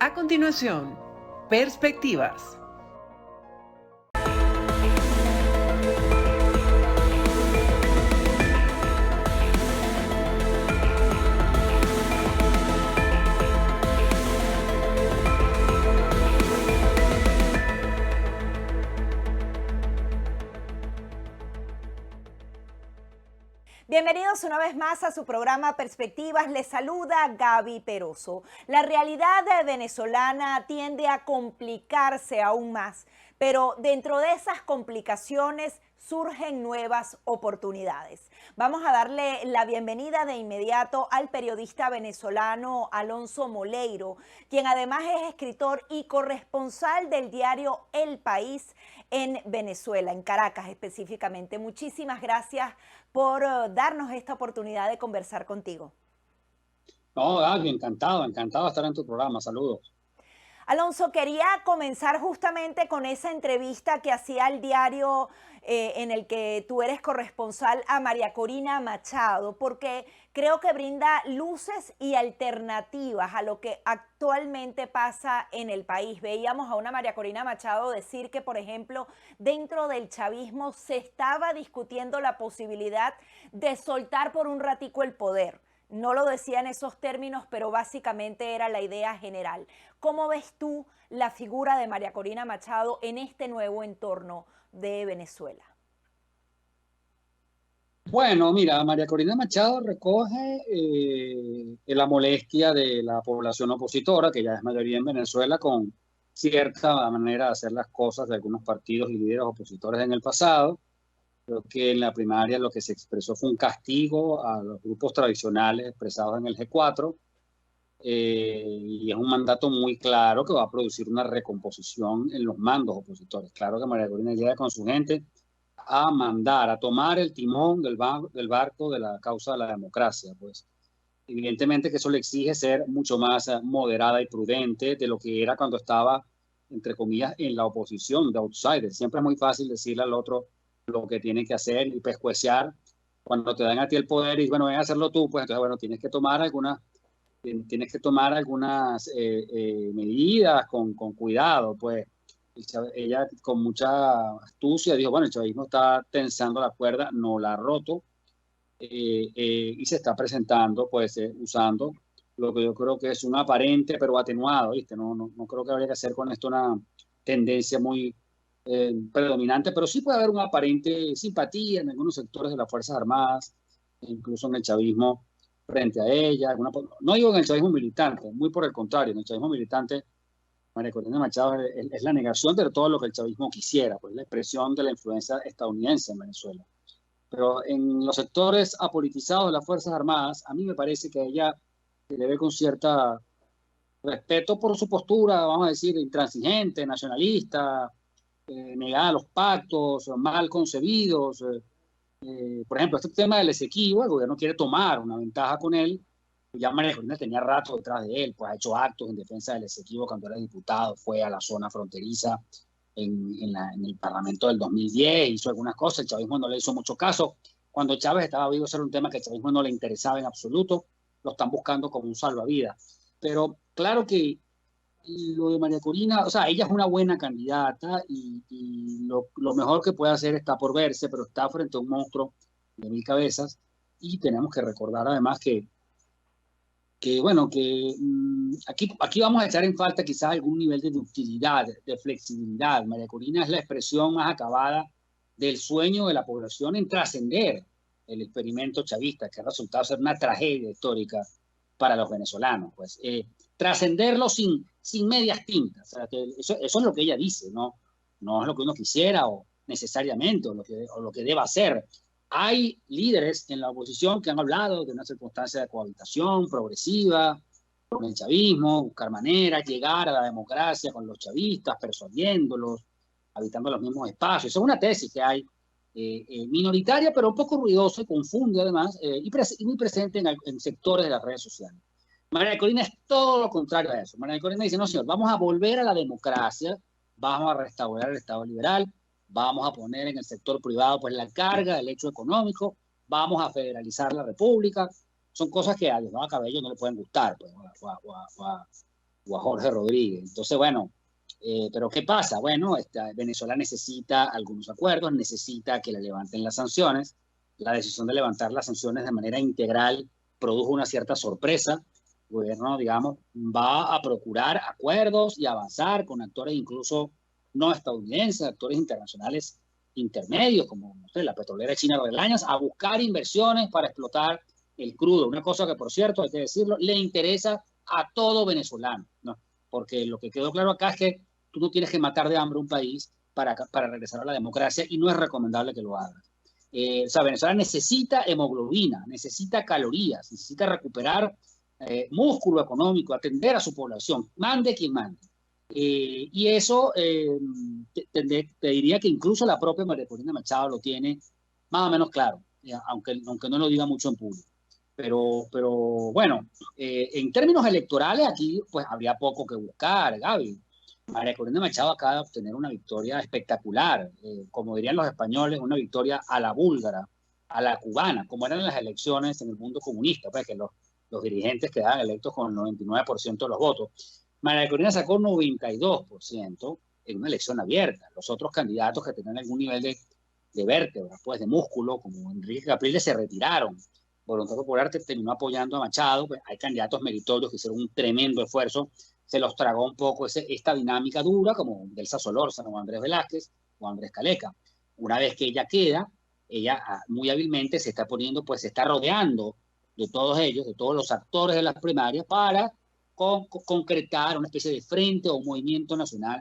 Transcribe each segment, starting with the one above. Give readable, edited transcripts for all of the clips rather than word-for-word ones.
A continuación, Perspectivas. Bienvenidos una vez más a su programa Perspectivas. Les saluda Gaby Peroso. La realidad venezolana tiende a complicarse aún más, pero dentro de esas complicaciones surgen nuevas oportunidades. Vamos a darle la bienvenida de inmediato al periodista venezolano Alonso Moleiro, quien además es escritor y corresponsal del diario El País en Venezuela, en Caracas específicamente. Muchísimas gracias por darnos esta oportunidad de conversar contigo. No, Gaby, encantado de estar en tu programa. Saludos. Alonso, quería comenzar justamente con esa entrevista que hacía el diario en el que tú eres corresponsal a María Corina Machado, porque creo que brinda luces y alternativas a lo que actualmente pasa en el país. Veíamos a una María Corina Machado decir que, por ejemplo, dentro del chavismo se estaba discutiendo la posibilidad de soltar por un ratico el poder. No lo decía en esos términos, pero básicamente era la idea general. ¿Cómo ves tú la figura de María Corina Machado en este nuevo entorno de Venezuela? Bueno, mira, María Corina Machado recoge la molestia de la población opositora, que ya es mayoría en Venezuela, con cierta manera de hacer las cosas de algunos partidos y líderes opositores en el pasado. Creo que en la primaria lo que se expresó fue un castigo a los grupos tradicionales expresados en el G4, y es un mandato muy claro que va a producir una recomposición en los mandos opositores. Claro que María Corina llega con su gente a mandar, a tomar el timón del barco de la causa de la democracia. Pues evidentemente que eso le exige ser mucho más moderada y prudente de lo que era cuando estaba, entre comillas, en la oposición, de outsider. Siempre es muy fácil decirle al otro lo que tiene que hacer y pescueciar cuando te dan a ti el poder y bueno, ven a hacerlo tú, pues entonces bueno, tienes que tomar algunas medidas con cuidado, pues ella con mucha astucia dijo, bueno, el chavismo está tensando la cuerda, no la ha roto, y se está presentando, pues usando lo que yo creo que es un aparente pero atenuado, ¿viste? No creo que habría que hacer con esto una tendencia muy predominante, pero sí puede haber una aparente simpatía en algunos sectores de las Fuerzas Armadas, incluso en el chavismo frente a ella. No digo en el chavismo militante, muy por el contrario, en el chavismo militante, María Corina Machado es la negación de todo lo que el chavismo quisiera, pues la expresión de la influencia estadounidense en Venezuela. Pero en los sectores apolitizados de las Fuerzas Armadas, a mí me parece que ella se le ve con cierta respeto por su postura, vamos a decir, intransigente, nacionalista, negada a los pactos, mal concebidos. Por ejemplo, este tema del Esequibo, el gobierno quiere tomar una ventaja con él. Ya María Corina tenía rato detrás de él, pues ha hecho actos en defensa del Esequibo cuando era diputado, fue a la zona fronteriza en el Parlamento del 2010, hizo algunas cosas, el chavismo no le hizo mucho caso. Cuando Chávez estaba vivo, ese era un tema que el chavismo no le interesaba en absoluto, lo están buscando como un salvavidas. Pero claro que lo de María Corina, o sea, ella es una buena candidata y lo mejor que puede hacer está por verse, pero está frente a un monstruo de 1000 cabezas y tenemos que recordar además bueno, aquí vamos a echar en falta quizás algún nivel de ductilidad, de flexibilidad. María Corina es la expresión más acabada del sueño de la población en trascender el experimento chavista, que ha resultado ser una tragedia histórica para los venezolanos. Pues trascenderlo sin medias tintas. O sea, que eso es lo que ella dice, no es lo que uno quisiera o necesariamente o lo que deba hacer. Hay líderes en la oposición que han hablado de una circunstancia de cohabitación progresiva con el chavismo, buscar maneras, llegar a la democracia con los chavistas, persuadiéndolos, habitando los mismos espacios. Esa es una tesis que hay minoritaria, pero un poco ruidosa y confunde además, y muy presente en sectores de las redes sociales. María Corina es todo lo contrario a eso. María Corina dice, no señor, vamos a volver a la democracia, vamos a restaurar el Estado liberal, vamos a poner en el sector privado pues la carga del hecho económico, vamos a federalizar la república. Son cosas que a Diosdado Cabello no le pueden gustar, pues, o a Jorge Rodríguez. Entonces, bueno, pero ¿qué pasa? Bueno, Venezuela necesita algunos acuerdos, necesita que le levanten las sanciones. La decisión de levantar las sanciones de manera integral produjo una cierta sorpresa. El gobierno, digamos, va a procurar acuerdos y avanzar con actores incluso no estadounidenses, actores internacionales intermedios, como no sé, la petrolera china Reliance, a buscar inversiones para explotar el crudo. Una cosa que, por cierto, hay que decirlo, le interesa a todo venezolano, ¿no? Porque lo que quedó claro acá es que tú no tienes que matar de hambre un país para regresar a la democracia y no es recomendable que lo hagas. O sea, Venezuela necesita hemoglobina, necesita calorías, necesita recuperar músculo económico, atender a su población, mande quien mande. Y eso te diría que incluso la propia María Corina Machado lo tiene más o menos claro, aunque no lo diga mucho en público. Pero bueno, en términos electorales aquí pues habría poco que buscar, Gaby. María Corina Machado acaba de obtener una victoria espectacular, como dirían los españoles, una victoria a la búlgara, a la cubana, como eran las elecciones en el mundo comunista, pues que los dirigentes quedaban electos con el 99% de los votos. María Corina sacó 92% en una elección abierta. Los otros candidatos que tenían algún nivel de vértebra, pues de músculo, como Enrique Capriles, se retiraron. Voluntad Popular terminó apoyando a Machado. Pues hay candidatos meritorios que hicieron un tremendo esfuerzo. Se los tragó un poco esta dinámica dura, como Delsa Solórzano o Andrés Velázquez o Andrés Caleca. Una vez que ella queda, ella muy hábilmente se está poniendo, pues se está rodeando de todos ellos, de todos los actores de las primarias, para concretar una especie de frente o movimiento nacional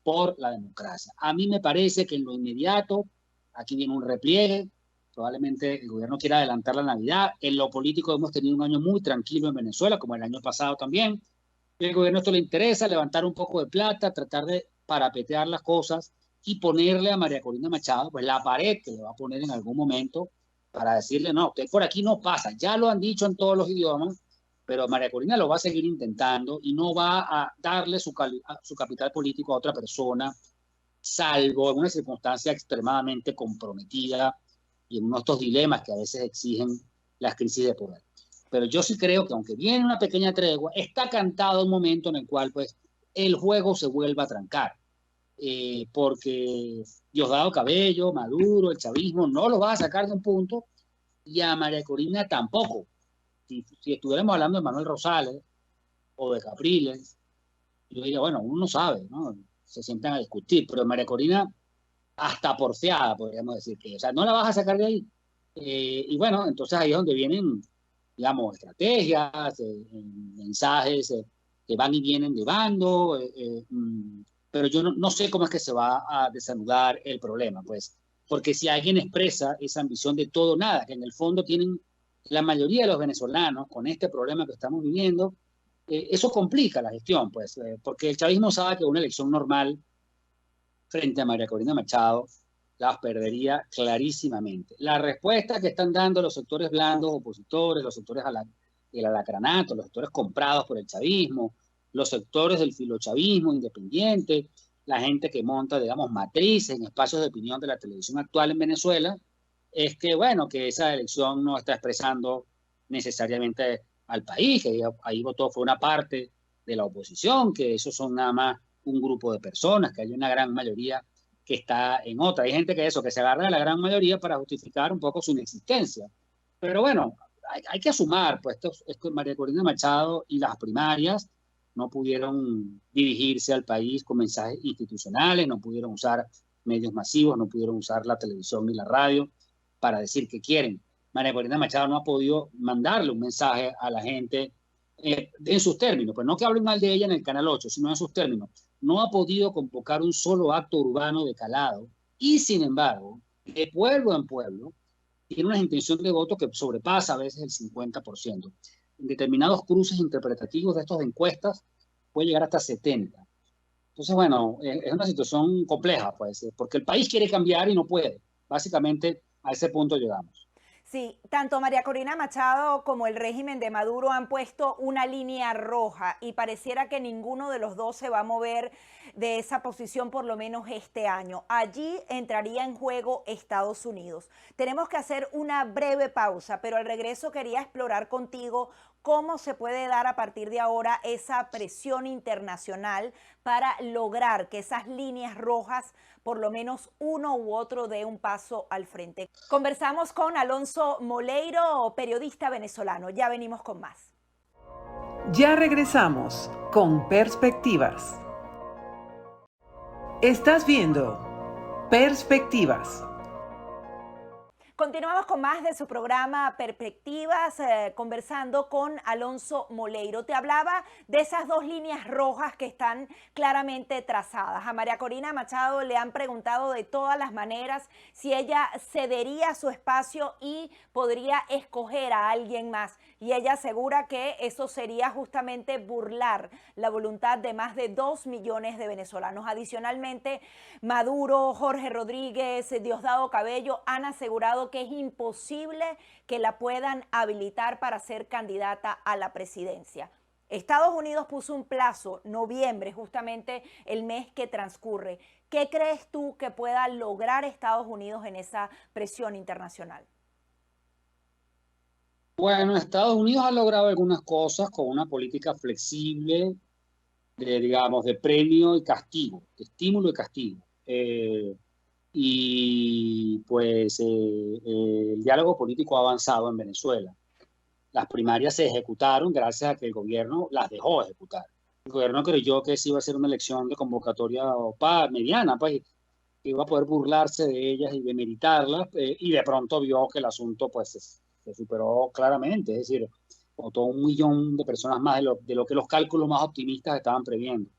por la democracia. A mí me parece que en lo inmediato, aquí viene un repliegue, probablemente el gobierno quiera adelantar la Navidad. En lo político hemos tenido un año muy tranquilo en Venezuela, como el año pasado también. El gobierno esto le interesa, levantar un poco de plata, tratar de parapetear las cosas y ponerle a María Corina Machado pues la pared que le va a poner en algún momento para decirle, no, usted por aquí no pasa. Ya lo han dicho en todos los idiomas, pero María Corina lo va a seguir intentando y no va a darle su capital político a otra persona, salvo en una circunstancia extremadamente comprometida y en uno de estos dilemas que a veces exigen las crisis de poder. Pero yo sí creo que aunque viene una pequeña tregua, está cantado un momento en el cual pues el juego se vuelva a trancar. Porque Diosdado Cabello, Maduro, el chavismo no lo va a sacar de un punto y a María Corina tampoco. Si estuviéramos hablando de Manuel Rosales o de Capriles, yo diría, bueno, uno no sabe, ¿no? Se sientan a discutir, pero María Corina hasta porfiada, podríamos decir que, o sea, no la vas a sacar de ahí. Y bueno, entonces ahí es donde vienen, digamos, estrategias, mensajes que van y vienen de bando, pero yo no sé cómo es que se va a desanudar el problema, pues, porque si alguien expresa esa ambición de todo o nada, que en el fondo tienen la mayoría de los venezolanos con este problema que estamos viviendo, eso complica la gestión, pues, porque el chavismo sabe que una elección normal frente a María Corina Machado las perdería clarísimamente. La respuesta que están dando los sectores blandos opositores, los sectores del alacranato, los sectores comprados por el chavismo, los sectores del filochavismo independiente, la gente que monta, digamos, matrices en espacios de opinión de la televisión actual en Venezuela, es que, bueno, que esa elección no está expresando necesariamente al país, que ahí votó fue una parte de la oposición, que esos son nada más un grupo de personas, que hay una gran mayoría que está en otra. Hay gente que se agarra a la gran mayoría para justificar un poco su inexistencia. Pero bueno, hay que sumar, pues esto María Corina Machado y las primarias no pudieron dirigirse al país con mensajes institucionales, no pudieron usar medios masivos, no pudieron usar la televisión ni la radio para decir que quieren. María Corina Machado no ha podido mandarle un mensaje a la gente en sus términos, pues no que hablen mal de ella en el Canal 8, sino en sus términos. No ha podido convocar un solo acto urbano de calado y, sin embargo, de pueblo en pueblo, tiene una intención de voto que sobrepasa a veces el 50%. En determinados cruces interpretativos de estas encuestas puede llegar hasta 70%. Entonces, bueno, es una situación compleja, pues, porque el país quiere cambiar y no puede. Básicamente, a ese punto llegamos. Sí, tanto María Corina Machado como el régimen de Maduro han puesto una línea roja y pareciera que ninguno de los dos se va a mover de esa posición por lo menos este año. Allí entraría en juego Estados Unidos. Tenemos que hacer una breve pausa, pero al regreso quería explorar contigo ¿Cómo se puede dar a partir de ahora esa presión internacional para lograr que esas líneas rojas, por lo menos uno u otro, dé un paso al frente? Conversamos con Alonso Moleiro, periodista venezolano. Ya venimos con más. Ya regresamos con Perspectivas. Estás viendo Perspectivas. Continuamos con más de su programa Perspectivas, conversando con Alonso Moleiro. Te hablaba de esas dos líneas rojas que están claramente trazadas. A María Corina Machado le han preguntado de todas las maneras si ella cedería su espacio y podría escoger a alguien más. Y ella asegura que eso sería justamente burlar la voluntad de más de 2 millones de venezolanos. Adicionalmente, Maduro, Jorge Rodríguez, Diosdado Cabello han asegurado que es imposible que la puedan habilitar para ser candidata a la presidencia. Estados Unidos puso un plazo, noviembre, justamente el mes que transcurre. ¿Qué crees tú que pueda lograr Estados Unidos en esa presión internacional? Bueno, Estados Unidos ha logrado algunas cosas con una política flexible, digamos, de premio y castigo, de estímulo y castigo. Y pues el diálogo político ha avanzado en Venezuela. Las primarias se ejecutaron gracias a que el gobierno las dejó ejecutar. El gobierno creyó que sí iba a ser una elección de convocatoria mediana, pues iba a poder burlarse de ellas y demeritarlas, y de pronto vio que el asunto pues se superó claramente, es decir, votó 1 millón de personas más de lo que los cálculos más optimistas estaban previendo.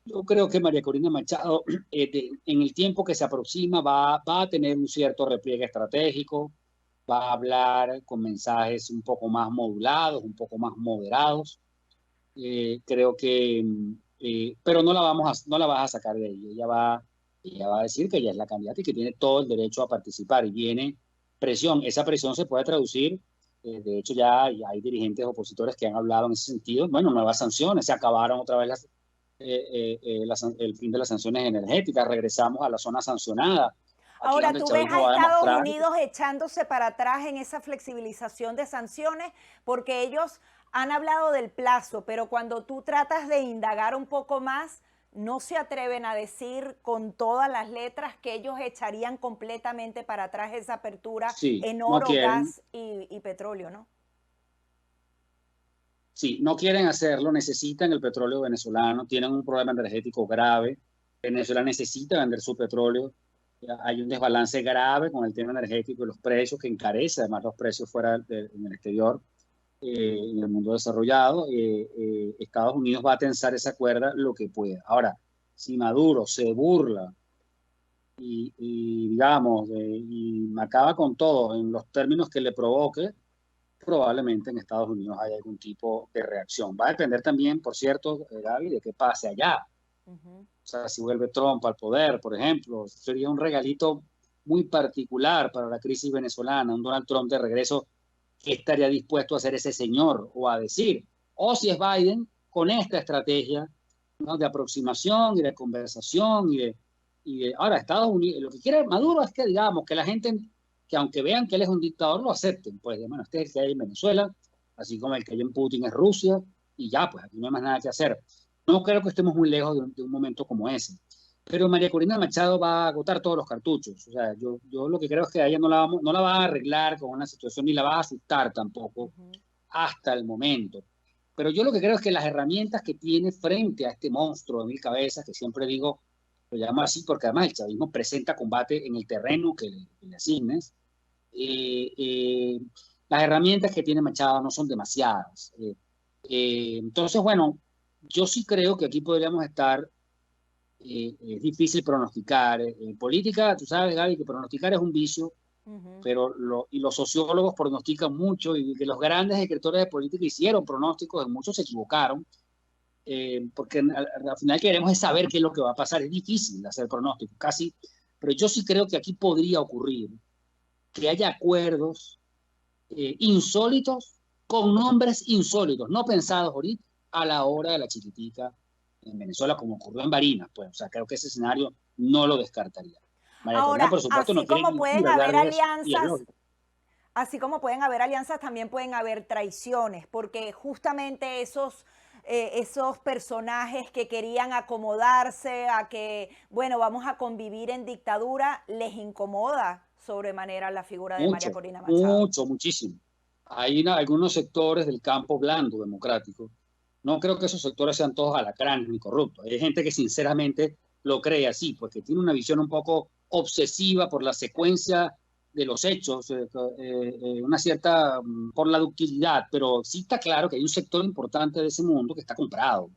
Yo creo que María Corina Machado, en el tiempo que se aproxima, va a tener un cierto repliegue estratégico, va a hablar con mensajes un poco más modulados, un poco más moderados. Creo que, pero no la vas a sacar de ahí. Ella va a decir que ella es la candidata y que tiene todo el derecho a participar. Y viene presión. Esa presión se puede traducir. De hecho, ya hay dirigentes opositores que han hablado en ese sentido. Bueno, nuevas sanciones. Se acabaron otra vez el fin de las sanciones energéticas. Regresamos a la zona sancionada. Ahora, ¿tú ves a Estados Unidos echándose para atrás en esa flexibilización de sanciones? Porque ellos han hablado del plazo, pero cuando tú tratas de indagar un poco más, no se atreven a decir con todas las letras que ellos echarían completamente para atrás esa apertura en oro, gas y petróleo, ¿no? Sí, no quieren hacerlo, necesitan el petróleo venezolano, tienen un problema energético grave. Venezuela necesita vender su petróleo. Hay un desbalance grave con el tema energético y los precios, que encarece además los precios fuera en el exterior, en el mundo desarrollado. Estados Unidos va a tensar esa cuerda lo que pueda. Ahora, si Maduro se burla y digamos, y acaba con todo en los términos que le provoque, probablemente en Estados Unidos haya algún tipo de reacción. Va a depender también, por cierto, Gaby, de qué pase allá. O sea, si vuelve Trump al poder, por ejemplo, sería un regalito muy particular para la crisis venezolana, un Donald Trump de regreso. ¿Qué estaría dispuesto a hacer ese señor o a decir? O si es Biden, con esta estrategia, ¿no?, de aproximación y de conversación ahora, Estados Unidos, lo que quiere Maduro es que, digamos, que la gente, que aunque vean que él es un dictador, lo acepten. Pues, bueno, este es el que hay en Venezuela, así como el que hay en Putin es Rusia, y ya, pues aquí no hay más nada que hacer. No creo que estemos muy lejos de un momento como ese. Pero María Corina Machado va a agotar todos los cartuchos. O sea, yo lo que creo es que a ella no la va a arreglar con una situación, ni la va a asustar tampoco, hasta el momento. Pero yo lo que creo es que las herramientas que tiene frente a este monstruo de 1000 cabezas, que siempre digo, lo llamo así porque además el chavismo presenta combate en el terreno que le asignes, las herramientas que tiene Machado no son demasiadas. Entonces, bueno, yo sí creo que aquí podríamos estar. Es difícil pronosticar. En política, tú sabes, Gaby, que pronosticar es un vicio, pero los sociólogos pronostican mucho, y que los grandes escritores de política hicieron pronósticos, y muchos se equivocaron, porque al final queremos es saber qué es lo que va a pasar. Es difícil hacer pronósticos, casi, pero yo sí creo que aquí podría ocurrir que haya acuerdos insólitos, con nombres insólitos, no pensados ahorita, a la hora de la chiquitica en Venezuela, como ocurrió en Barinas. Pues, o sea, creo que ese escenario no lo descartaría. María Corina, por supuesto, así no como pueden haber alianzas, Así como pueden haber alianzas, también pueden haber traiciones, porque justamente esos personajes que querían acomodarse a que, bueno, vamos a convivir en dictadura, les incomoda sobremanera la figura de María Mucho, Corina Machado. muchísimo. Hay algunos sectores del campo blando democrático. No creo que esos sectores sean todos alacranes ni corruptos. Hay gente que sinceramente lo cree así, porque tiene una visión un poco obsesiva por la secuencia de los hechos, una cierta por la ductilidad, pero sí está claro que hay un sector importante de ese mundo que está comprado,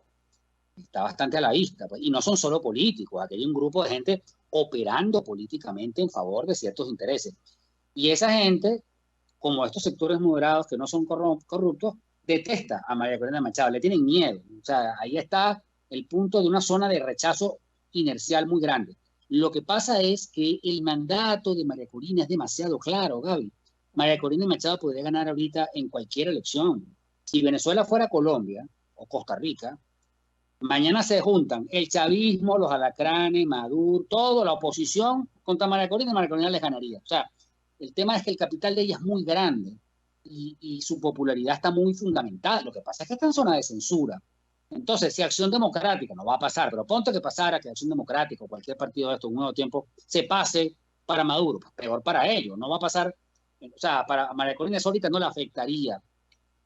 está bastante a la vista, pues, y no son solo políticos, aquí hay un grupo de gente operando políticamente en favor de ciertos intereses. Y esa gente, como estos sectores moderados que no son corruptos, detesta a María Corina Machado, le tienen miedo. O sea, ahí está el punto de una zona de rechazo inercial muy grande. Lo que pasa es que el mandato de María Corina es demasiado claro, Gaby. María Corina Machado podría ganar ahorita en cualquier elección. Si Venezuela fuera Colombia o Costa Rica, mañana se juntan el chavismo, los alacranes, Maduro, toda la oposición contra María Corina y María Corina les ganaría. O sea, el tema es que el capital de ella es muy grande y su popularidad está muy fundamentada. Lo que pasa es que está en zona de censura. Entonces, si Acción Democrática, no va a pasar, pero ponte que pasara que Acción Democrática o cualquier partido de estos un nuevo tiempo se pase para Maduro, pues peor para ellos, no va a pasar, o sea, para María Corina ahorita no le afectaría,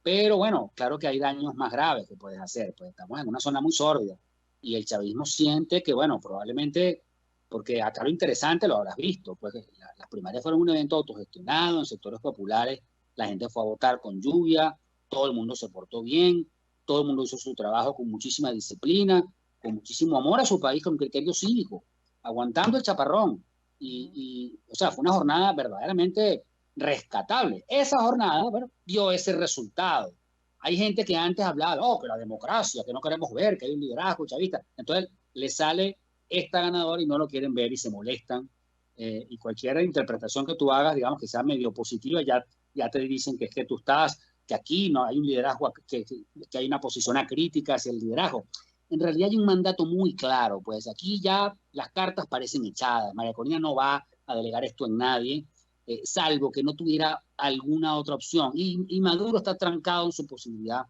pero bueno, claro que hay daños más graves que puedes hacer, pues estamos en una zona muy sórdida y el chavismo siente que, bueno, probablemente, porque acá lo interesante lo habrás visto, pues las primarias fueron un evento autogestionado en sectores populares, la gente fue a votar con lluvia, todo el mundo se portó bien, todo el mundo hizo su trabajo con muchísima disciplina, con muchísimo amor a su país, con criterio cívico, aguantando el chaparrón. O sea, fue una jornada verdaderamente rescatable. Esa jornada, bueno, dio ese resultado. Hay gente que antes hablaba, oh, que la democracia, que no queremos ver, que hay un liderazgo chavista. Entonces le sale esta ganadora y no lo quieren ver y se molestan. Y cualquier interpretación que tú hagas, digamos que sea medio positiva, ya te dicen que es que tú estás, que aquí no hay un liderazgo, que hay una posición acrítica hacia el liderazgo. En realidad hay un mandato muy claro, pues aquí ya las cartas parecen echadas. María Corina no va a delegar esto en nadie, salvo que no tuviera alguna otra opción. Y Maduro está trancado en su posibilidad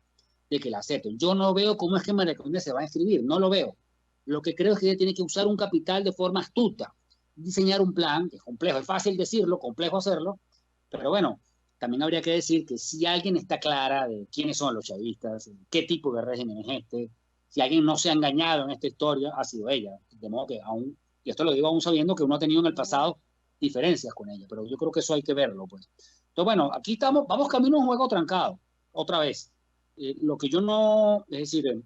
de que la acepten. Yo no veo cómo es que María Corina se va a inscribir, no lo veo. Lo que creo es que ella tiene que usar un capital de forma astuta, diseñar un plan, que es complejo, es fácil decirlo, complejo hacerlo, pero bueno, también habría que decir que si alguien está clara de quiénes son los chavistas, qué tipo de régimen es este, si alguien no se ha engañado en esta historia, ha sido ella. De modo que aún, y esto lo digo aún sabiendo que uno ha tenido en el pasado diferencias con ella, pero yo creo que eso hay que verlo, pues. Entonces, bueno, aquí estamos, vamos camino a un juego trancado, otra vez. Lo que yo no, es decir,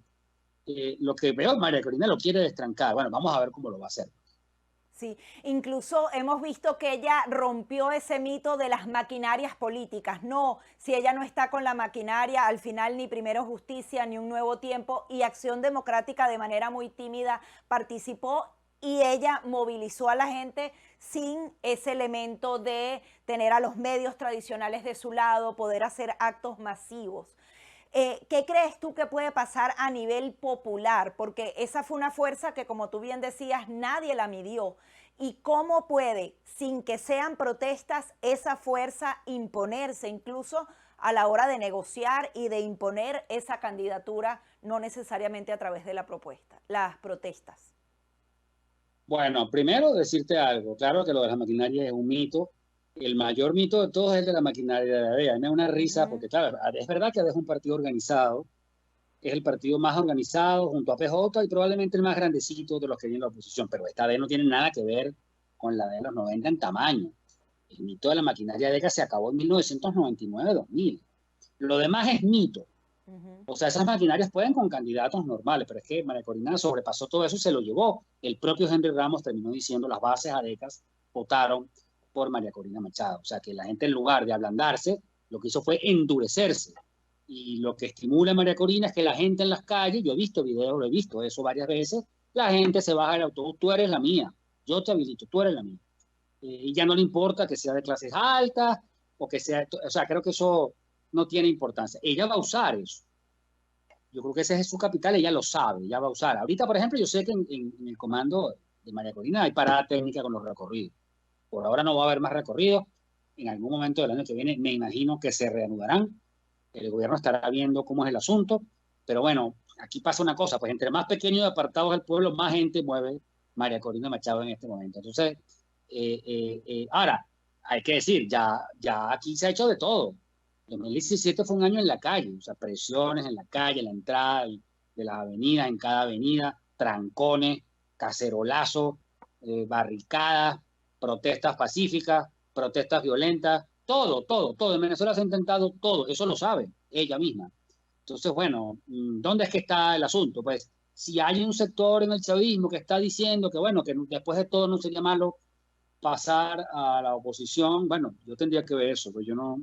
lo que veo, María Corina lo quiere destrancar. Bueno, vamos a ver cómo lo va a hacer. Sí, incluso hemos visto que ella rompió ese mito de las maquinarias políticas. No, si ella no está con la maquinaria, al final ni Primero Justicia, ni Un Nuevo Tiempo y Acción Democrática de manera muy tímida participó y ella movilizó a la gente sin ese elemento de tener a los medios tradicionales de su lado, poder hacer actos masivos. ¿Qué crees tú que puede pasar a nivel popular? Porque esa fue una fuerza que, como tú bien decías, nadie la midió. ¿Y cómo puede, sin que sean protestas, esa fuerza imponerse incluso a la hora de negociar y de imponer esa candidatura, no necesariamente a través de la propuesta, las protestas? Bueno, primero decirte algo. Claro que lo de la maquinaria es un mito. El mayor mito de todos es el de la maquinaria de ADEA. A mí me da una risa porque, claro, es verdad que ADEA es un partido organizado, es el partido más organizado junto a PJ y probablemente el más grandecito de los que hay en la oposición, pero esta ADEA no tiene nada que ver con la de los 90 en tamaño. El mito de la maquinaria de ADEA se acabó en 1999-2000. Lo demás es mito. O sea, esas maquinarias pueden con candidatos normales, pero es que María Corina sobrepasó todo eso y se lo llevó. El propio Henry Ramos terminó diciendo las bases adecas votaron por María Corina Machado. O sea, que la gente en lugar de ablandarse, lo que hizo fue endurecerse. Y lo que estimula a María Corina es que la gente en las calles, yo he visto videos, lo he visto eso varias veces, la gente se baja del autobús, tú eres la mía, yo te habilito, tú eres la mía. Y ya no le importa que sea de clases altas o que sea, o sea, creo que eso no tiene importancia. Ella va a usar eso. Yo creo que ese es su capital, ella lo sabe, ella va a usar. Ahorita, por ejemplo, yo sé que en el comando de María Corina hay parada técnica con los recorridos. Por ahora no va a haber más recorridos. en algún momento del año que viene me imagino que se reanudarán. El gobierno estará viendo cómo es el asunto, pero bueno, aquí pasa una cosa, pues entre más pequeños y apartados del pueblo, más gente mueve María Corina Machado en este momento. Entonces, ahora, hay que decir, ya aquí se ha hecho de todo. 2017 fue un año en la calle, o sea, presiones en la calle, en la entrada de las avenidas, en cada avenida, trancones, cacerolazos, barricadas, protestas pacíficas, protestas violentas, todo. En Venezuela se ha intentado todo, eso lo sabe ella misma. Entonces, bueno, ¿dónde es que está el asunto? Pues si hay un sector en el chavismo que está diciendo que, bueno, que después de todo no sería malo pasar a la oposición, bueno, yo tendría que ver eso, pues yo no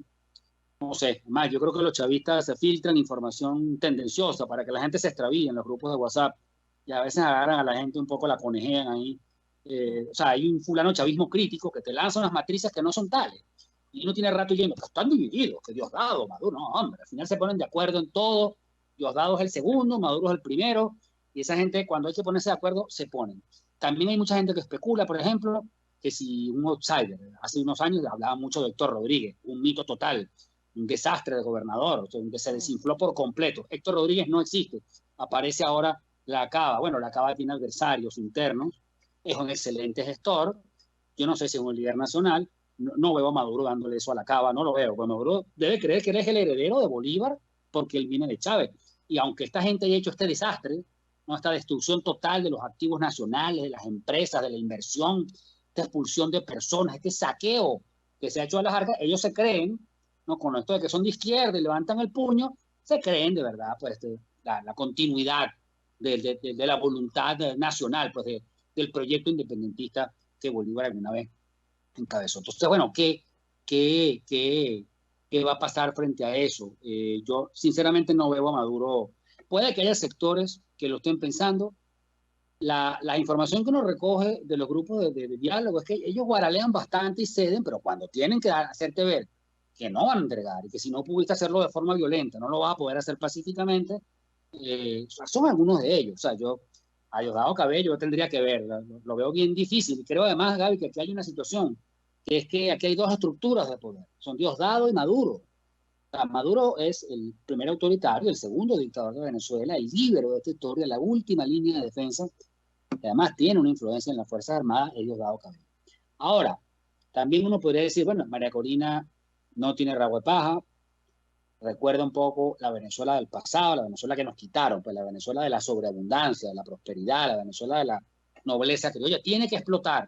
sé. Más, yo creo que los chavistas se filtran información tendenciosa para que la gente se extravíe en los grupos de WhatsApp y a veces agarran a la gente un poco, la conejean ahí. O sea, hay un fulano chavismo crítico que te lanza unas matrices que no son tales. Y uno tiene rato yendo, pero están divididos, que Diosdado, Maduro, no, hombre, al final se ponen de acuerdo en todo. Diosdado es el segundo, Maduro es el primero, y esa gente cuando hay que ponerse de acuerdo, se ponen. También hay mucha gente que especula, por ejemplo, que si un outsider, hace unos años hablaba mucho de Héctor Rodríguez, un mito total, un desastre de gobernador, o sea, que se desinfló por completo. Héctor Rodríguez no existe, aparece ahora la Cava. Bueno, la Cava tiene adversarios internos, es un excelente gestor, yo no sé si es un líder nacional, no veo a Maduro dándole eso a la Cava, no lo veo. Pues Maduro debe creer que él es el heredero de Bolívar porque él viene de Chávez. Y aunque esta gente haya hecho este desastre, ¿no? Esta destrucción total de los activos nacionales, de las empresas, de la inversión, esta expulsión de personas, este saqueo que se ha hecho a las arcas, ellos se creen, ¿no? Con esto de que son de izquierda y levantan el puño, se creen de verdad pues la continuidad de la voluntad nacional, pues del proyecto independentista que Bolívar alguna vez encabezó. Entonces, bueno, ¿qué va a pasar frente a eso? Yo sinceramente no veo a Maduro. Puede que haya sectores que lo estén pensando. La información que uno recoge de los grupos de diálogo es que ellos guaralean bastante y ceden, pero cuando tienen que hacerte ver que no van a entregar y que si no pudiste hacerlo de forma violenta, no lo vas a poder hacer pacíficamente, son algunos de ellos. O sea, yo a Diosdado Cabello yo tendría que ver, lo veo bien difícil. Y creo además, Gaby, que aquí hay una situación, que es que aquí hay dos estructuras de poder, son Diosdado y Maduro. O sea, Maduro es el primer autoritario, el segundo dictador de Venezuela, el líbero de esta historia, la última línea de defensa, que además tiene una influencia en las Fuerzas Armadas, es Diosdado Cabello. Ahora, también uno podría decir, bueno, María Corina no tiene rabo de paja, recuerda un poco la Venezuela del pasado, la Venezuela que nos quitaron, pues la Venezuela de la sobreabundancia, de la prosperidad, la Venezuela de la nobleza criolla. Tiene que explotar,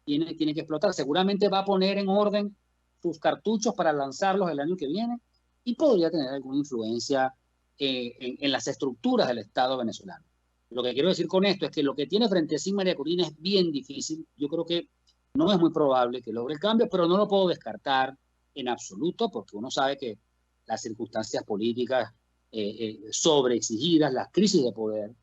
tiene que explotar. Seguramente va a poner en orden sus cartuchos para lanzarlos el año que viene y podría tener alguna influencia en las estructuras del Estado venezolano. Lo que quiero decir con esto es que lo que tiene frente a sí María Corina es bien difícil. Yo creo que no es muy probable que logre el cambio, pero no lo puedo descartar en absoluto porque uno sabe que las circunstancias políticas sobreexigidas, las crisis de poder,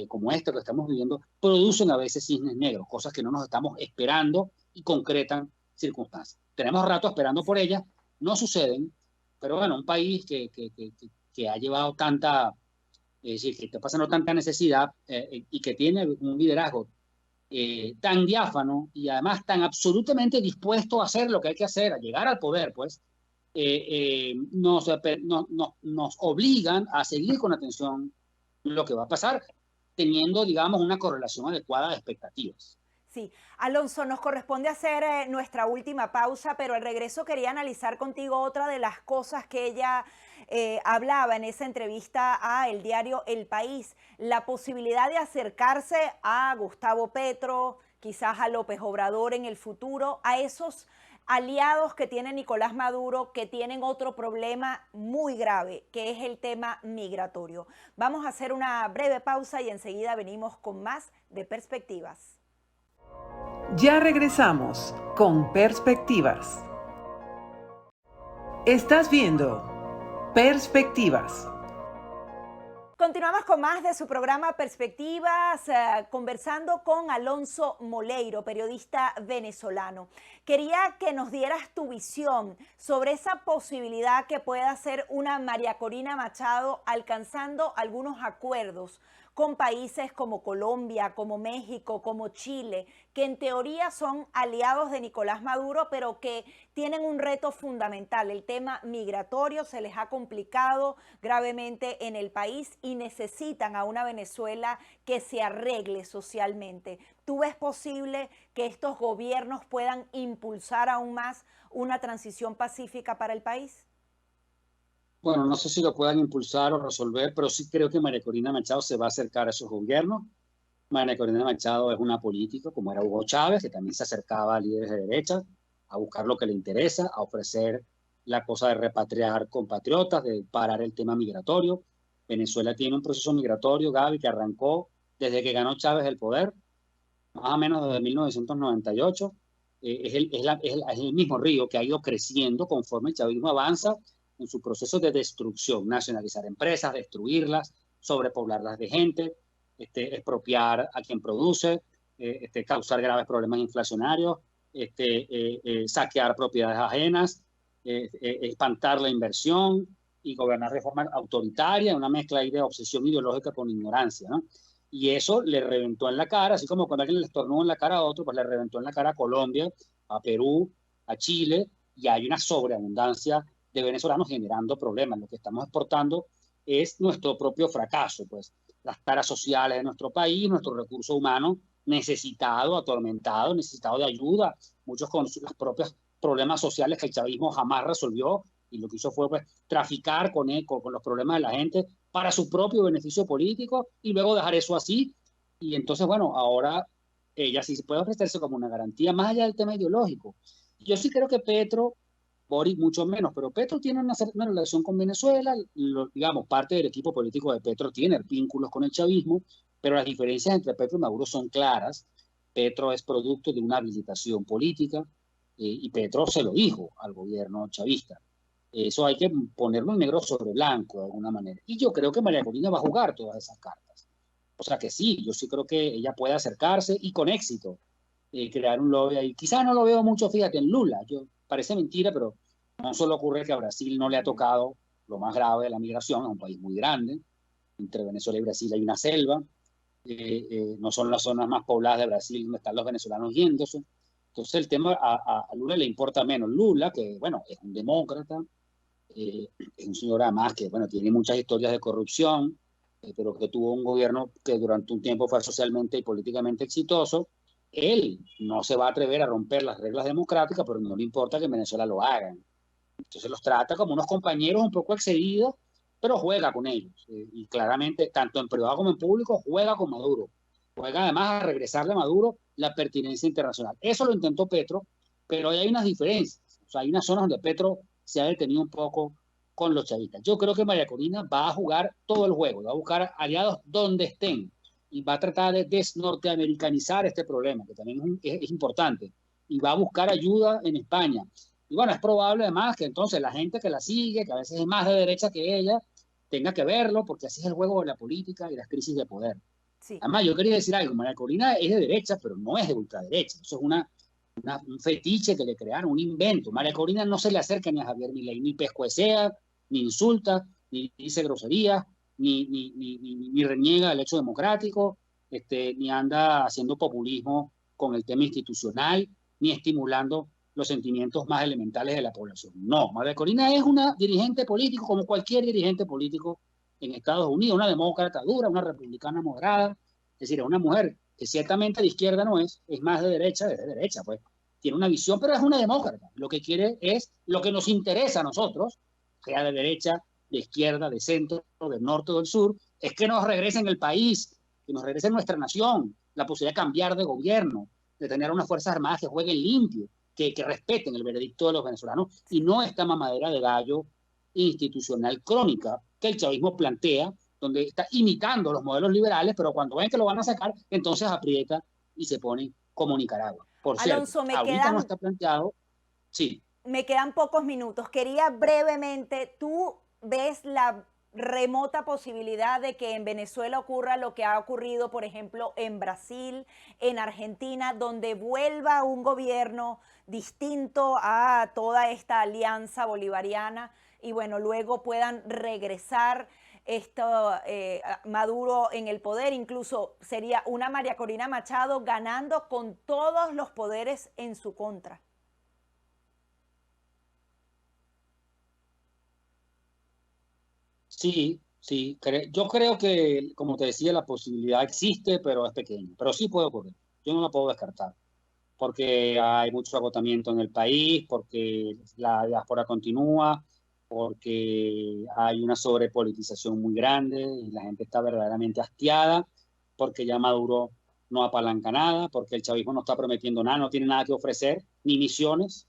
como esta que estamos viviendo, producen a veces cisnes negros, cosas que no nos estamos esperando y concretan circunstancias. Tenemos rato esperando por ellas, no suceden, pero bueno, un país que ha llevado tanta, es decir, que está pasando tanta necesidad y que tiene un liderazgo tan diáfano y además tan absolutamente dispuesto a hacer lo que hay que hacer, a llegar al poder, pues, nos obligan a seguir con atención lo que va a pasar, teniendo, digamos, una correlación adecuada de expectativas. Sí, Alonso, nos corresponde hacer nuestra última pausa, pero al regreso quería analizar contigo otra de las cosas que ella hablaba en esa entrevista a el diario El País, la posibilidad de acercarse a Gustavo Petro, quizás a López Obrador en el futuro, a esos aliados que tiene Nicolás Maduro, que tienen otro problema muy grave, que es el tema migratorio. Vamos a hacer una breve pausa y enseguida venimos con más de Perspectivas. Ya regresamos con Perspectivas. Estás viendo Perspectivas. Continuamos con más de su programa Perspectivas, conversando con Alonso Moleiro, periodista venezolano. Quería que nos dieras tu visión sobre esa posibilidad que pueda ser una María Corina Machado alcanzando algunos acuerdos con países como Colombia, como México, como Chile, que en teoría son aliados de Nicolás Maduro, pero que tienen un reto fundamental. El tema migratorio se les ha complicado gravemente en el país y necesitan a una Venezuela que se arregle socialmente. ¿Tú ves posible que estos gobiernos puedan impulsar aún más una transición pacífica para el país? Bueno, no sé si lo puedan impulsar o resolver, pero sí creo que María Corina Machado se va a acercar a esos gobiernos. María Corina Machado es una política, como era Hugo Chávez, que también se acercaba a líderes de derecha, a buscar lo que le interesa, a ofrecer la cosa de repatriar compatriotas, de parar el tema migratorio. Venezuela tiene un proceso migratorio, Gaby, que arrancó desde que ganó Chávez el poder, más o menos desde 1998. Es el mismo río que ha ido creciendo conforme el chavismo avanza en su proceso de destrucción, nacionalizar empresas, destruirlas, sobrepoblarlas de gente, expropiar a quien produce, causar graves problemas inflacionarios, saquear propiedades ajenas, espantar la inversión y gobernar de forma autoritaria, una mezcla ahí de obsesión ideológica con ignorancia, ¿no? Y eso le reventó en la cara, así como cuando alguien le estornó en la cara a otro, pues le reventó en la cara a Colombia, a Perú, a Chile, y hay una sobreabundancia de venezolanos generando problemas. Lo que estamos exportando es nuestro propio fracaso, pues las taras sociales de nuestro país, nuestro recurso humano necesitado, atormentado, necesitado de ayuda, muchos con los propios problemas sociales que el chavismo jamás resolvió, y lo que hizo fue pues, traficar con los problemas de la gente para su propio beneficio político y luego dejar eso así. Y entonces, bueno, ahora ella sí puede ofrecerse como una garantía más allá del tema ideológico. Yo sí creo que Petro, Boric mucho menos, pero Petro tiene una relación con Venezuela, digamos, parte del equipo político de Petro tiene vínculos con el chavismo, pero las diferencias entre Petro y Maduro son claras. Petro es producto de una habilitación política y Petro se lo dijo al gobierno chavista. Eso hay que ponerlo en negro sobre blanco de alguna manera. Y yo creo que María Corina va a jugar todas esas cartas. O sea que sí, yo sí creo que ella puede acercarse y con éxito crear un lobby ahí. Quizá no lo veo mucho, fíjate, en Lula. Parece mentira, pero no solo ocurre que a Brasil no le ha tocado lo más grave de la migración, es un país muy grande. Entre Venezuela y Brasil hay una selva. No son las zonas más pobladas de Brasil donde están los venezolanos yéndose. Entonces el tema a Lula le importa menos. Lula, que bueno, es un demócrata, es un señor además que, bueno, tiene muchas historias de corrupción, pero que tuvo un gobierno que durante un tiempo fue socialmente y políticamente exitoso. Él no se va a atrever a romper las reglas democráticas, pero no le importa que en Venezuela lo hagan. Entonces los trata como unos compañeros un poco excedidos, pero juega con ellos. Y claramente, tanto en privado como en público, juega con Maduro. Juega además a regresarle a Maduro la pertinencia internacional. Eso lo intentó Petro, pero hay unas diferencias. O sea, hay unas zonas donde Petro se ha detenido un poco con los chavistas. Yo creo que María Corina va a jugar todo el juego, va a buscar aliados donde estén y va a tratar de desnorteamericanizar este problema, que también es importante, y va a buscar ayuda en España. Y bueno, es probable además que entonces la gente que la sigue, que a veces es más de derecha que ella, tenga que verlo, porque así es el juego de la política y las crisis de poder. Sí. Además, yo quería decir algo, María Corina es de derecha, pero no es de ultraderecha. Eso es un fetiche que le crearon, un invento. María Corina no se le acerca ni a Javier Milei, ni pescuecea, ni insulta, ni dice groserías, ni reniega el hecho democrático, ni anda haciendo populismo con el tema institucional, ni estimulando los sentimientos más elementales de la población. No, María Corina es una dirigente político como cualquier dirigente político en Estados Unidos, una demócrata dura, una republicana moderada, es decir, es una mujer que ciertamente de izquierda no es más de derecha, pues tiene una visión, pero es una demócrata. Lo que quiere es lo que nos interesa a nosotros, sea de derecha, de izquierda, de centro, del norte o del sur, es que nos regresen el país, que nos regresen nuestra nación, la posibilidad de cambiar de gobierno, de tener unas fuerzas armadas que jueguen limpio, que respeten el veredicto de los venezolanos y no esta mamadera de gallo institucional crónica que el chavismo plantea, donde está imitando los modelos liberales, pero cuando ven que lo van a sacar, entonces aprieta y se pone como Nicaragua. Por Alonso, cierto, ahorita no está planteado, sí. Me quedan pocos minutos. Quería brevemente, ¿tú ves la remota posibilidad de que en Venezuela ocurra lo que ha ocurrido, por ejemplo, en Brasil, en Argentina, donde vuelva un gobierno distinto a toda esta alianza bolivariana y bueno, luego puedan regresar Maduro en el poder, incluso sería una María Corina Machado ganando con todos los poderes en su contra. Sí, sí, yo creo que, como te decía, la posibilidad existe, pero es pequeña, pero sí puede ocurrir. Yo no la puedo descartar, porque hay mucho agotamiento en el país, porque la diáspora continúa, porque hay una sobrepolitización muy grande y la gente está verdaderamente hastiada, porque ya Maduro no apalanca nada, porque el chavismo no está prometiendo nada, no tiene nada que ofrecer, ni misiones.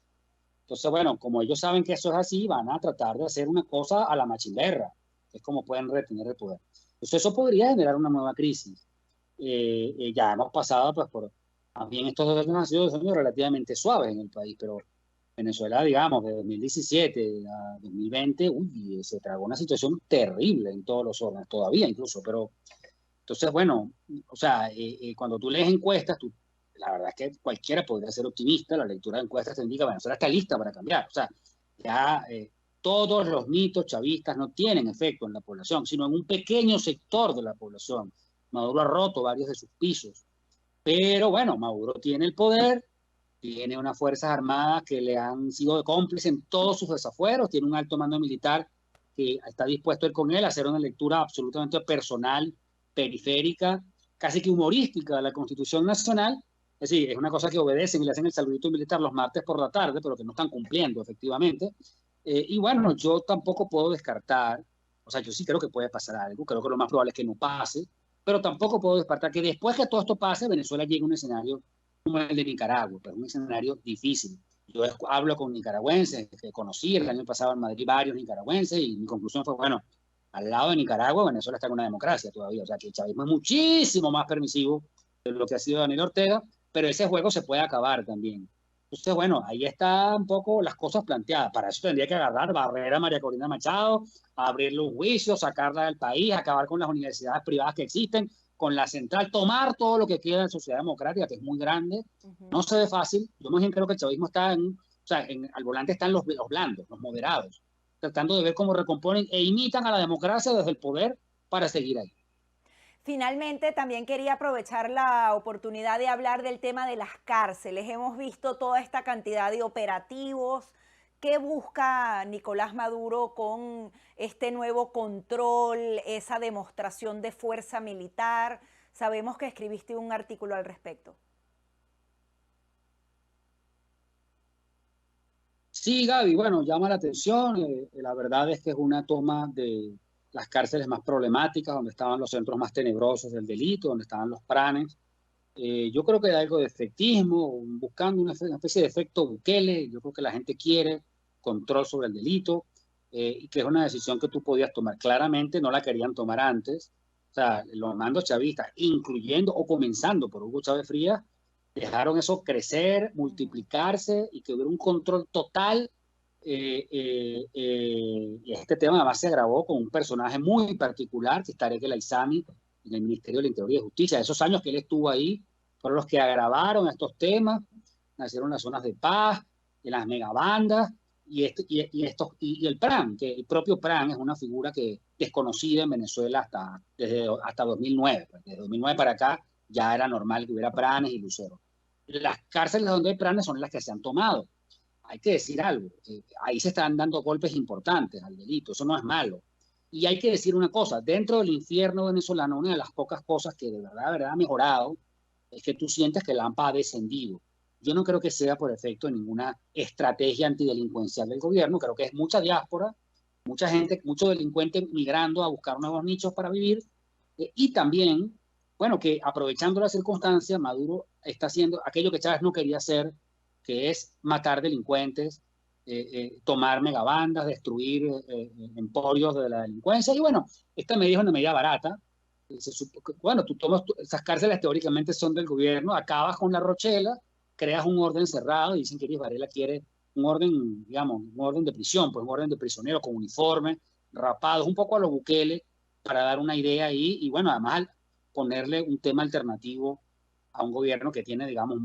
Entonces, bueno, como ellos saben que eso es así, van a tratar de hacer una cosa a la machimberra, que es como pueden retener el poder. Entonces, eso podría generar una nueva crisis. Ya hemos pasado, pues, por, también estos 2 años han sido 2 años relativamente suaves en el país, pero Venezuela, digamos, de 2017 a 2020, uy, se tragó una situación terrible en todos los órdenes, todavía incluso, pero entonces, bueno, o sea, cuando tú lees encuestas, la verdad es que cualquiera podría ser optimista, la lectura de encuestas te indica, que Venezuela está lista para cambiar, o sea, ya todos los mitos chavistas no tienen efecto en la población, sino en un pequeño sector de la población. Maduro ha roto varios de sus pisos, pero bueno, Maduro tiene el poder, tiene unas fuerzas armadas que le han sido cómplices en todos sus desafueros, tiene un alto mando militar que está dispuesto a ir con él a hacer una lectura absolutamente personal, periférica, casi que humorística de la Constitución Nacional. Es decir, es una cosa que obedecen y le hacen el saludito militar los martes por la tarde, pero que no están cumpliendo efectivamente. Y bueno, yo tampoco puedo descartar, o sea, yo sí creo que puede pasar algo, creo que lo más probable es que no pase, pero tampoco puedo descartar que después que todo esto pase, Venezuela llegue a un escenario como el de Nicaragua, pero es un escenario difícil. Yo hablo con nicaragüenses que conocí el año pasado en Madrid varios nicaragüenses y mi conclusión fue, bueno, al lado de Nicaragua, Venezuela está en una democracia todavía, o sea que el chavismo es muchísimo más permisivo de lo que ha sido Daniel Ortega, pero ese juego se puede acabar también. Entonces, bueno, ahí está un poco las cosas planteadas. Para eso tendría que agarrar, barrer a María Corina Machado, abrirle un juicio, sacarla del país, acabar con las universidades privadas que existen, con la central, tomar todo lo que queda de sociedad democrática, que es muy grande. No se ve fácil. Yo más bien creo que el chavismo está o sea, al volante están los blandos, los moderados, tratando de ver cómo recomponen e imitan a la democracia desde el poder para seguir ahí. Finalmente, también quería aprovechar la oportunidad de hablar del tema de las cárceles. Hemos visto toda esta cantidad de operativos. ¿Qué busca Nicolás Maduro con este nuevo control, esa demostración de fuerza militar? Sabemos que escribiste un artículo al respecto. Sí, Gaby, bueno, llama la atención. La verdad es que es una toma de las cárceles más problemáticas, donde estaban los centros más tenebrosos del delito, donde estaban los pranes. Yo creo que hay algo de efectismo, buscando una especie de efecto Bukele. Yo creo que la gente quiere control sobre el delito, y que es una decisión que tú podías tomar. Claramente no la querían tomar antes. O sea, los mandos chavistas, incluyendo o comenzando por Hugo Chávez Frías, dejaron eso crecer, multiplicarse y que hubiera un control total. Y este tema además se agravó con un personaje muy particular, que es Tarek El Aissami, en el Ministerio del Interior y de Justicia. Esos años que él estuvo ahí fueron los que agravaron estos temas, nacieron las zonas de paz, de las megabandas, y el PRAN, que el propio PRAN es una figura que desconocida en Venezuela hasta 2009. Desde 2009 para acá ya era normal que hubiera pranes y luceros. Las cárceles donde hay pranes son las que se han tomado. Hay que decir algo, ahí se están dando golpes importantes al delito, eso no es malo. Y hay que decir una cosa, dentro del infierno venezolano, una de las pocas cosas que de verdad ha mejorado es que tú sientes que el AMPA ha descendido. Yo no creo que sea por efecto de ninguna estrategia antidelincuencial del gobierno, creo que es mucha diáspora, mucha gente, mucho delincuente migrando a buscar nuevos nichos para vivir, y también, bueno, que aprovechando la circunstancia, Maduro está haciendo aquello que Chávez no quería hacer, que es matar delincuentes, tomar megabandas, destruir emporios de la delincuencia. Y bueno, esta medida es una medida barata. Bueno, tú tomas, esas cárceles teóricamente son del gobierno, acabas con la Rochela, creas un orden cerrado, y dicen que Iris Varela quiere un orden, digamos, un orden de prisión, pues un orden de prisioneros con uniforme, rapados, un poco a lo Bukele, para dar una idea ahí, y bueno, además ponerle un tema alternativo a un gobierno que tiene, digamos,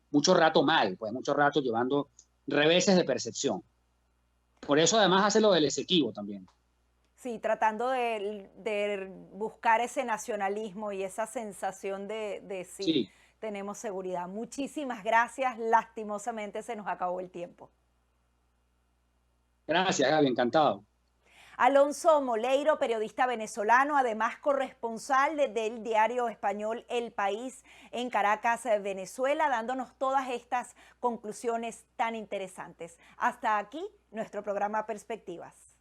mucho rato mal, pues mucho rato llevando reveses de percepción. Por eso además hace lo del Esequibo también. Sí, tratando de buscar ese nacionalismo y esa sensación de sí, Sí, tenemos seguridad. Muchísimas gracias. Lastimosamente se nos acabó el tiempo. gracias, Gaby, encantado. Alonso Moleiro, periodista venezolano, además corresponsal del diario español El País en Caracas, Venezuela, dándonos todas estas conclusiones tan interesantes. Hasta aquí nuestro programa Perspectivas.